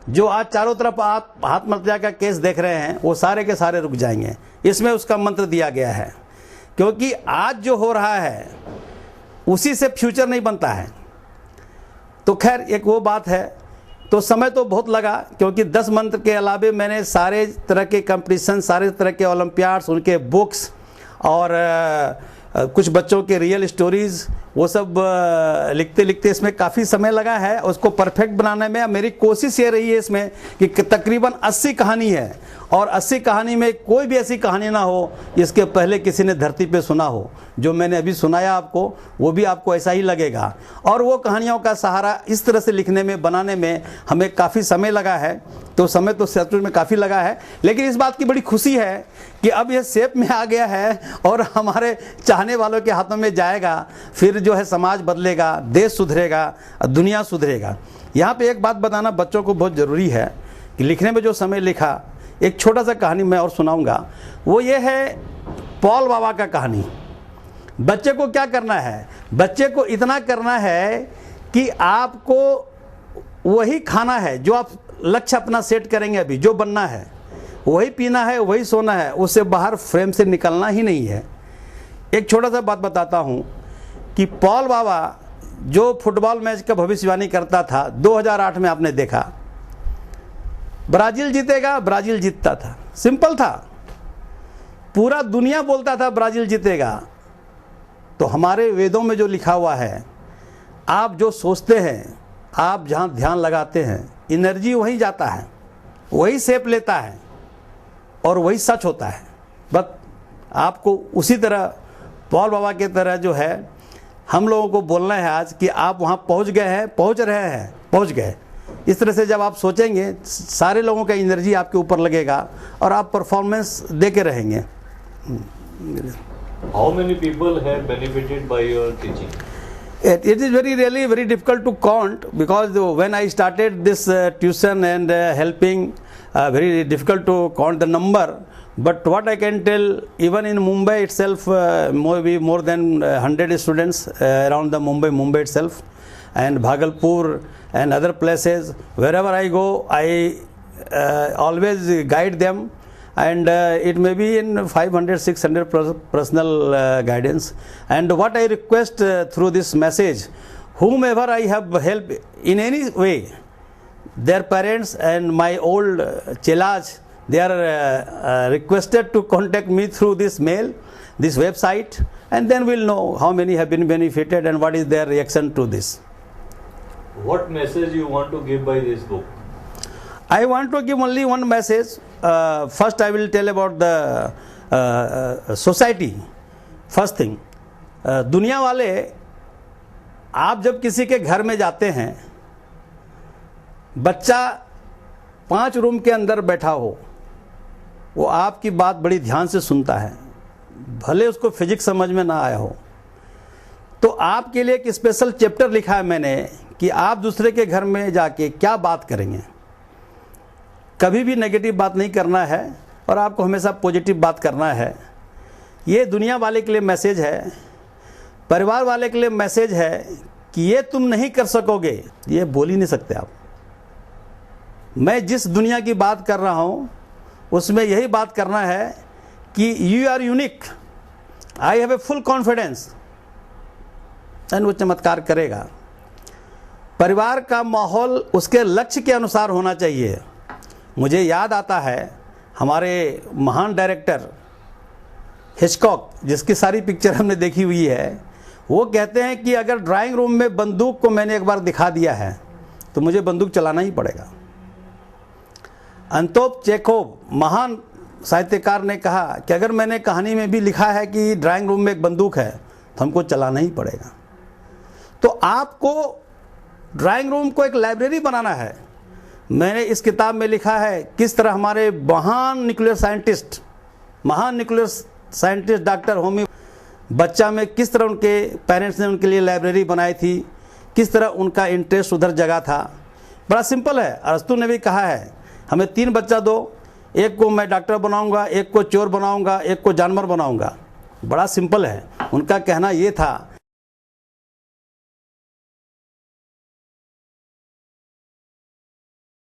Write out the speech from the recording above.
जो आज चारों तरफ आप आत्महत्या का केस देख रहे हैं वो सारे के सारे रुक जाएंगे। इसमें उसका मंत्र दिया गया है, क्योंकि आज जो हो रहा है उसी से फ्यूचर नहीं बनता है। तो खैर एक वो बात है। तो समय तो बहुत लगा, क्योंकि 10 मंत्र के अलावे मैंने सारे तरह के कंपटीशन, सारे तरह के ओलंपियाड्स, उनके बुक्स और कुछ बच्चों के रियल स्टोरीज़, वो सब लिखते लिखते इसमें काफ़ी समय लगा है उसको परफेक्ट बनाने में। मेरी कोशिश ये रही है इसमें कि तकरीबन 80 कहानी है, और 80 कहानी में कोई भी ऐसी कहानी ना हो जिसके पहले किसी ने धरती पे सुना हो। जो मैंने अभी सुनाया आपको, वो भी आपको ऐसा ही लगेगा। और वो कहानियों का सहारा इस तरह से लिखने में, बनाने में हमें काफ़ी समय लगा है। तो समय तो सच में काफ़ी लगा है, लेकिन इस बात की बड़ी खुशी है कि अब ये शेप में आ गया है और हमारे चाहने वालों के हाथों में जाएगा। फिर जो है समाज बदलेगा, देश सुधरेगा, दुनिया सुधरेगा। यहाँ पे एक बात बताना बच्चों को बहुत ज़रूरी है कि लिखने में जो समय लिखा, एक छोटा सा कहानी मैं और सुनाऊंगा। वो ये है पॉल बाबा का कहानी। बच्चे को क्या करना है? बच्चे को इतना करना है कि आपको वही खाना है जो आप लक्ष्य अपना सेट करेंगे, अभी जो बनना है वही पीना है, वही सोना है, उससे बाहर फ्रेम से निकलना ही नहीं है। एक छोटा सा बात बताता हूँ कि पॉल बाबा जो फुटबॉल मैच का भविष्यवाणी करता था 2008 में, आपने देखा ब्राज़ील जीतेगा, ब्राज़ील जीतता था। सिंपल था, पूरा दुनिया बोलता था ब्राज़ील जीतेगा। तो हमारे वेदों में जो लिखा हुआ है, आप जो सोचते हैं, आप जहाँ ध्यान लगाते हैं, एनर्जी वहीं जाता है, वही शेप लेता है और वही सच होता है। बस आपको उसी तरह पॉल बाबा की तरह जो है हम लोगों को बोलना है आज कि आप वहाँ पहुँच गए हैं, पहुँच रहे हैं, पहुँच गए। इस तरह से जब आप सोचेंगे, सारे लोगों का एनर्जी आपके ऊपर लगेगा और आप परफॉर्मेंस दे के रहेंगे। How many people have benefited by your teaching? It is really very difficult to count, because when I started this tuition and helping, very difficult to count the number. But what I can tell, even in Mumbai itself, maybe more than 100 students around the Mumbai itself, and Bhagalpur and other places. Wherever I go, I always guide them. And it may be in 500, 600 personal guidance. And what I request through this message, whomever I have helped in any way, their parents and my old chelas, they are requested to contact me through this mail, this website, and then we'll know how many have been benefited and what is their reaction to this. What message you want to give by this book? I want to give only one message. First I will tell about the society. First thing, दुनिया वाले, आप जब किसी के घर में जाते हैं, बच्चा 5 रूम के अंदर बैठा हो, वो आपकी बात बड़ी ध्यान से सुनता है, भले उसको फिजिक्स समझ में ना आया हो। तो आपके लिए एक स्पेशल चैप्टर लिखा है मैंने कि आप दूसरे के घर में जाके क्या बात करेंगे। कभी भी नेगेटिव बात नहीं करना है और आपको हमेशा पॉजिटिव बात करना है। ये दुनिया वाले के लिए मैसेज है, परिवार वाले के लिए मैसेज है कि ये तुम नहीं कर सकोगे, ये बोल ही नहीं सकते आप। मैं जिस दुनिया की बात कर रहा हूँ उसमें यही बात करना है कि you are unique, I have a full confidence, and वो चमत्कार करेगा। परिवार का माहौल उसके लक्ष्य के अनुसार होना चाहिए। मुझे याद आता है हमारे महान डायरेक्टर हिचकॉक, जिसकी सारी पिक्चर हमने देखी हुई है, वो कहते हैं कि अगर ड्राइंग रूम में बंदूक को मैंने एक बार दिखा दिया है तो मुझे बंदूक चलाना ही पड़ेगा। अंतोप चेखोव, महान साहित्यकार, ने कहा कि अगर मैंने कहानी में भी लिखा है कि ड्राइंग रूम में एक बंदूक है तो हमको चलाना ही पड़ेगा। तो आपको ड्राइंग रूम को एक लाइब्रेरी बनाना है। मैंने इस किताब में लिखा है किस तरह हमारे महान न्यूक्लियर साइंटिस्ट डॉक्टर होमी बच्चा में किस तरह उनके पेरेंट्स ने उनके लिए लाइब्रेरी बनाई थी, किस तरह उनका इंटरेस्ट उधर जगह था। बड़ा सिंपल है। अरस्तु ने भी कहा है हमें 3 बच्चा दो, एक को मैं डॉक्टर बनाऊंगा, एक को चोर बनाऊंगा, एक को जानवर बनाऊंगा। बड़ा सिंपल है। उनका कहना ये था